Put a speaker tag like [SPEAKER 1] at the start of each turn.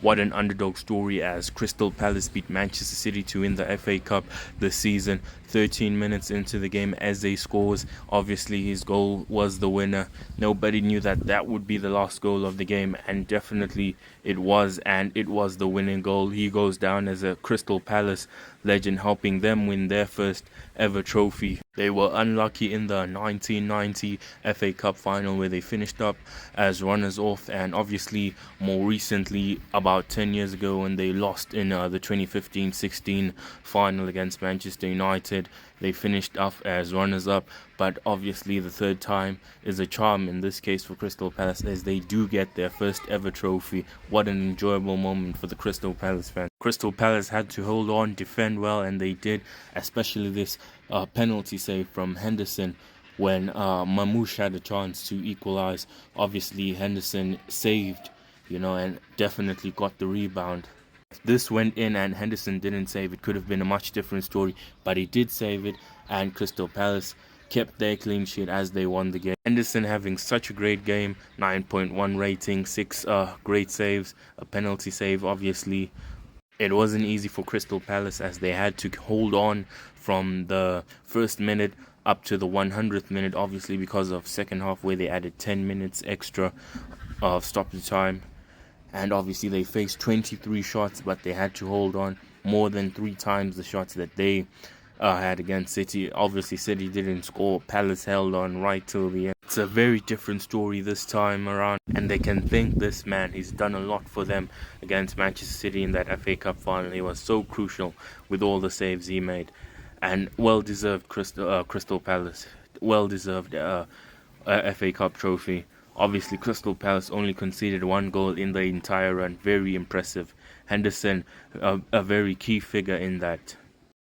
[SPEAKER 1] What an underdog story as Crystal Palace beat Manchester City to win the FA Cup this season. 13 minutes into the game, Eze scores. Obviously, his goal was the winner. Nobody knew that that would be the last goal of the game, and definitely it was, and it was the winning goal. He goes down as a Crystal Palace legend, helping them win their first ever trophy. They were unlucky in the 1990 FA Cup final where they finished up as runners-off, and obviously more recently, about 10 years ago, when they lost in the 2015-16 final against Manchester United, they finished up as runners-up. But obviously the third time is a charm in this case for Crystal Palace, as they do get their first ever trophy. What an enjoyable moment for the Crystal Palace fans. Crystal Palace had to hold on, defend well, and they did, especially this penalty save from Henderson when Mamouche had a chance to equalize. Obviously Henderson saved, and definitely got the rebound. If this went in and Henderson didn't save, it could have been a much different story, but he did save it, and Crystal Palace kept their clean sheet as they won the game. Henderson having such a great game, 9.1 rating, 6 great saves, a penalty save. Obviously it wasn't easy for Crystal Palace as they had to hold on from the first minute up to the 100th minute, obviously because of second half where they added 10 minutes extra of stoppage time. And obviously they faced 23 shots, but they had to hold on, more than 3 times the shots that they had against City. Obviously City didn't score, Palace held on right till the end. It's a very different story this time around, and they can thank this man. He's done a lot for them against Manchester City in that FA Cup final. He was so crucial with all the saves he made, and well-deserved Crystal Palace, well-deserved FA Cup trophy. Obviously, Crystal Palace only conceded 1 goal in the entire run. Very impressive. Henderson, a very key figure in that.